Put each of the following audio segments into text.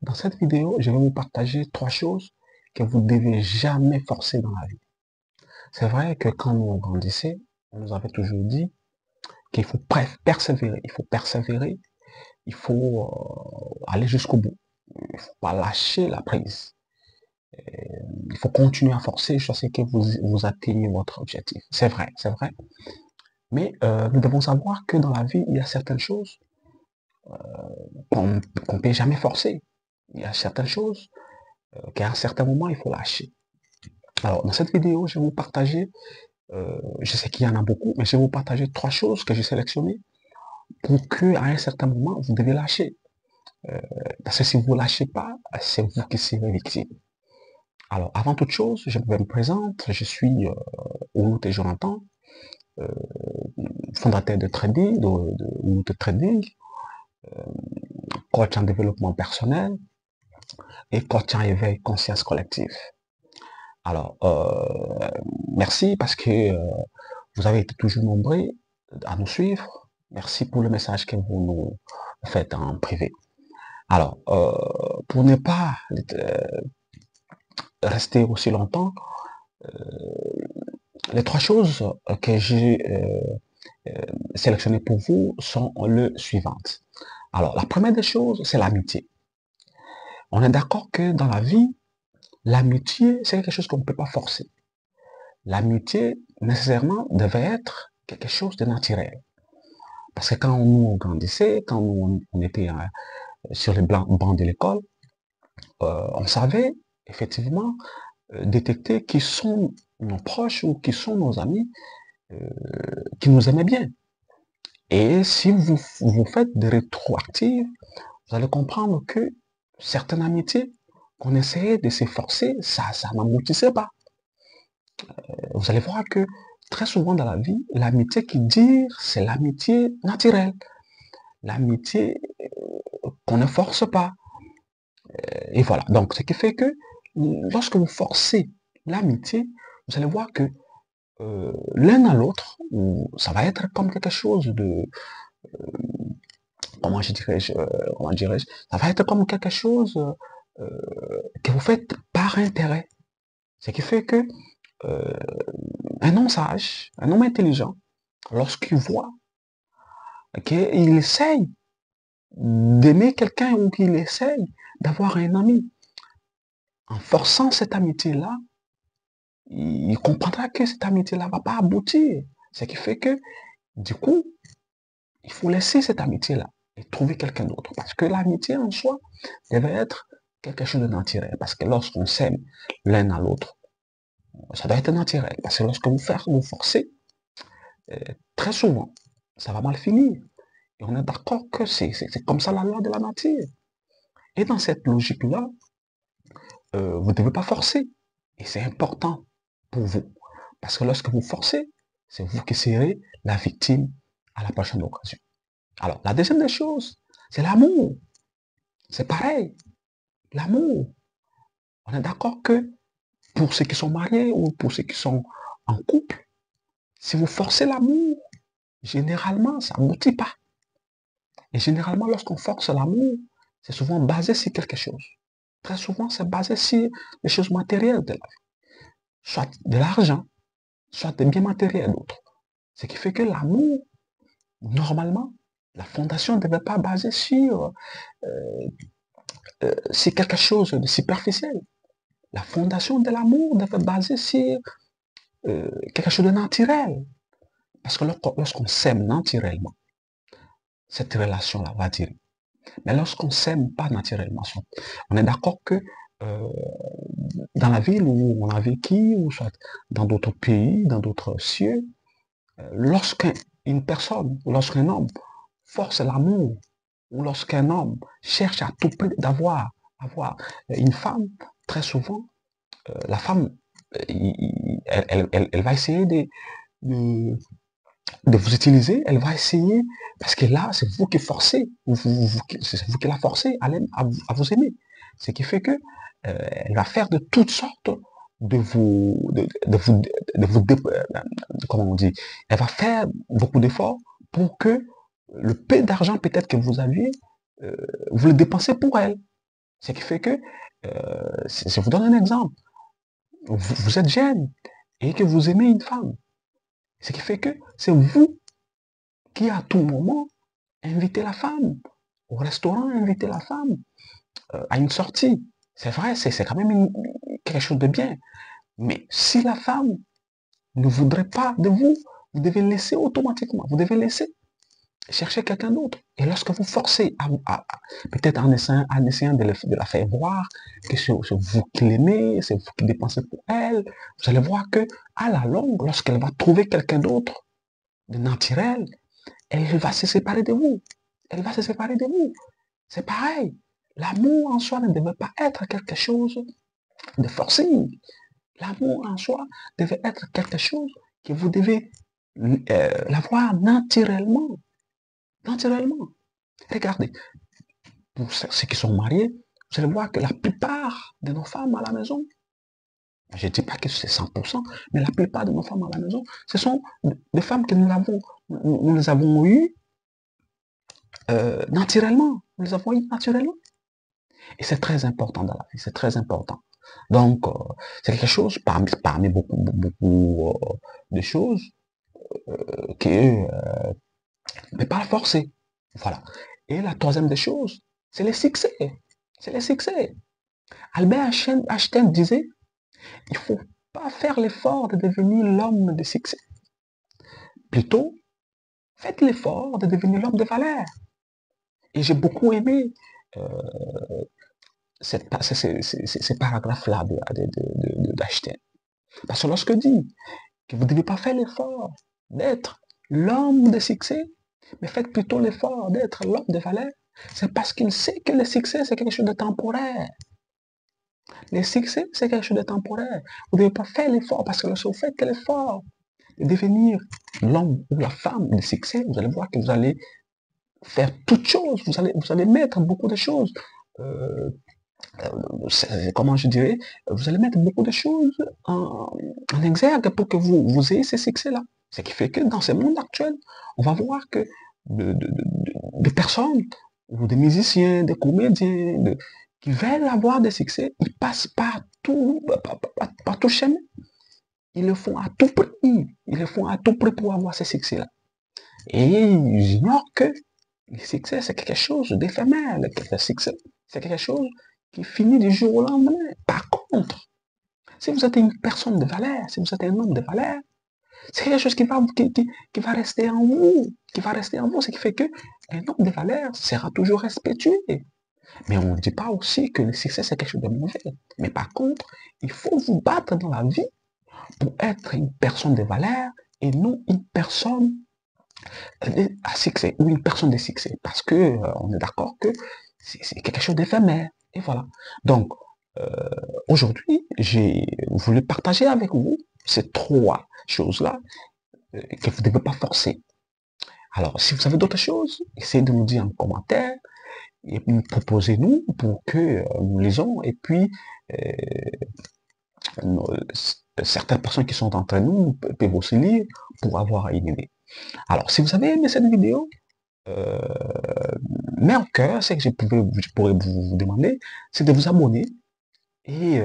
Dans cette vidéo, je vais vous partager 3 choses que vous ne devez jamais forcer dans la vie. C'est vrai que quand nous grandissait, on nous avait toujours dit qu'il faut persévérer. Il faut persévérer, il faut aller jusqu'au bout. Il ne faut pas lâcher la prise. Il faut continuer à forcer jusqu'à ce que vous atteigniez votre objectif. C'est vrai, c'est vrai. Mais nous devons savoir que dans la vie, il y a certaines choses qu'on ne peut jamais forcer. Il y a certaines choses qu'à un certain moment, il faut lâcher. Alors, dans cette vidéo, je vais vous partager, je sais qu'il y en a beaucoup, mais je vais vous partager 3 choses que j'ai sélectionnées pour que, à un certain moment, vous devez lâcher. Parce que si vous ne lâchez pas, c'est vous qui serez victime. Alors, avant toute chose, je me présente, je suis Ouloute Jonathan, euh, fondateur de trading, de Ouloute Trading, coach en développement personnel et coach en éveil conscience collective. Alors, merci parce que vous avez été toujours nombreux à nous suivre. Merci pour le message que vous nous faites en privé. Alors, pour ne pas rester aussi longtemps, les 3 choses que j'ai sélectionnées pour vous sont les suivantes. Alors, la première des choses, c'est l'amitié. On est d'accord que dans la vie, l'amitié, c'est quelque chose qu'on ne peut pas forcer. L'amitié, nécessairement, devait être quelque chose de naturel. Parce que quand nous grandissait, quand on était sur les bancs de l'école, on savait effectivement détecter qui sont nos proches ou qui sont nos amis euh, qui nous aimaient bien. Et si vous faites des rétroactives, vous allez comprendre que certaines amitiés qu'on essayait de s'efforcer, ça n'aboutissait pas. Vous allez voir que très souvent dans la vie, l'amitié qui dure, c'est l'amitié naturelle. L'amitié qu'on ne force pas. Et voilà. Donc, ce qui fait que lorsque vous forcez l'amitié, vous allez voir que l'un à l'autre, ça va être comme quelque chose de, comment dirais-je, ça va être comme quelque chose que vous faites par intérêt. Ce qui fait que euh, un homme sage, un homme intelligent, lorsqu'il voit qu'il essaye d'aimer quelqu'un ou qu'il essaye d'avoir un ami, en forçant cette amitié-là, il comprendra que cette amitié-là ne va pas aboutir. Ce qui fait que, du coup, il faut laisser cette amitié-là et trouver quelqu'un d'autre. Parce que l'amitié en soi devait être quelque chose de naturel. Parce que lorsqu'on s'aime l'un à l'autre, ça doit être naturel. Parce que lorsque vous forcez, euh, très souvent, ça va mal finir. Et on est d'accord que c'est comme ça la loi de la nature. Et dans cette logique-là, vous ne devez pas forcer. Et c'est important pour vous. Parce que lorsque vous forcez, c'est vous qui serez la victime à la prochaine occasion. Alors, la deuxième des choses, c'est l'amour. C'est pareil, l'amour. On est d'accord que pour ceux qui sont mariés ou pour ceux qui sont en couple, si vous forcez l'amour, généralement, ça n'aboutit pas. Et généralement, lorsqu'on force l'amour, c'est souvent basé sur quelque chose. Très souvent, c'est basé sur les choses matérielles de la vie. Soit de l'argent, soit des biens matériels d'autres. Ce qui fait que l'amour, normalement, la fondation ne devait pas baser sur quelque chose de superficiel. La fondation de l'amour devait baser sur quelque chose de naturel. Parce que lorsqu'on s'aime naturellement, cette relation-là va durer. Mais lorsqu'on s'aime pas naturellement, on est d'accord que euh, dans la ville où on a vécu, ou soit dans d'autres pays, dans d'autres cieux, lorsqu'une personne, ou lorsqu'un homme force l'amour, ou lorsqu'un homme cherche à tout prix avoir une femme, très souvent, la femme, elle va essayer de, de vous utiliser, elle va essayer, parce que là, c'est vous qui forcez, c'est vous qui la forcez à vous aimer. Ce qui fait que elle va faire de toutes sortes de vous, de vous, comment on dit, elle va faire beaucoup d'efforts pour que le peu d'argent peut-être que vous aviez, vous le dépensez pour elle. Ce qui fait que, je vous donne un exemple. Vous êtes jeune et que vous aimez une femme. Ce qui fait que c'est vous qui, à tout moment, invitez la femme au restaurant, invitez la femme à une sortie. C'est vrai, c'est quand même quelque chose de bien. Mais si la femme ne voudrait pas de vous, vous devez laisser automatiquement. Vous devez laisser chercher quelqu'un d'autre. Et lorsque vous forcez, peut-être en essayant de la faire voir que c'est vous qui l'aimez, c'est vous qui dépensez pour elle, vous allez voir que à la longue, lorsqu'elle va trouver quelqu'un d'autre de naturel, elle va se séparer de vous. Elle va se séparer de vous. C'est pareil. L'amour en soi ne devait pas être quelque chose de forcé. L'amour en soi devait être quelque chose que vous devez l'avoir naturellement. Naturellement. Regardez, pour ceux qui sont mariés, vous allez voir que la plupart de nos femmes à la maison, je ne dis pas que c'est 100%, mais la plupart de nos femmes à la maison, ce sont des femmes que nous les avons eues naturellement. Nous les avons eues naturellement. Et c'est très important dans la vie, c'est très important. Donc, c'est quelque chose, parmi beaucoup de choses, que ne peut pas forcer. Voilà. Et la troisième des choses, c'est les succès. C'est les succès. Albert Einstein disait, il ne faut pas faire l'effort de devenir l'homme de succès. Plutôt, faites l'effort de devenir l'homme de valeur. Et j'ai beaucoup aimé ces paragraphes-là d'Einstein. Parce que lorsque dit que vous ne devez pas faire l'effort d'être l'homme de succès, mais faites plutôt l'effort d'être l'homme de valeur, c'est parce qu'il sait que le succès, c'est quelque chose de temporaire. Le succès, c'est quelque chose de temporaire. Vous ne devez pas faire l'effort, parce que lorsque vous faites l'effort de devenir l'homme ou la femme de succès, vous allez voir que vous allez faire toutes choses, vous allez mettre beaucoup de choses, euh, comment je dirais, vous allez mettre beaucoup de choses en exergue pour que vous ayez ces succès-là. Ce qui fait que dans ce monde actuel, on va voir que des personnes, ou des musiciens, des comédiens, qui veulent avoir des succès, ils passent par tout chemin. Ils le font à tout prix. Ils le font à tout prix pour avoir ces succès-là. Et j'ignore que le succès, c'est quelque chose d'éphémère. Le succès, c'est quelque chose qui finit du jour au lendemain. Par contre, si vous êtes une personne de valeur, si vous êtes un homme de valeur, c'est quelque chose qui va rester en vous, qui va rester en vous, ce qui fait que un homme de valeur sera toujours respectué. Mais on ne dit pas aussi que le succès, c'est quelque chose de mauvais. Mais par contre, il faut vous battre dans la vie pour être une personne de valeur et non une personne à succès ou une personne de succès. Parce que on est d'accord que c'est quelque chose d'éphémère. Et voilà. Donc, euh, aujourd'hui, j'ai voulu partager avec vous ces trois choses-là que vous ne devez pas forcer. Alors, si vous avez d'autres choses, essayez de nous dire en commentaire et proposez-nous pour que nous lisons et puis certaines personnes qui sont entre nous peuvent aussi lire pour avoir une idée. Alors, si vous avez aimé cette vidéo, euh, mais en cœur, ce que je pourrais vous demander, c'est de vous abonner et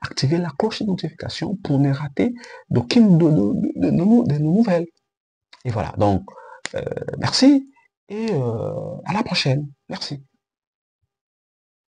activer la cloche de notification pour ne rater d'aucune de nos nouvelles. Et voilà, donc, merci et à la prochaine. Merci.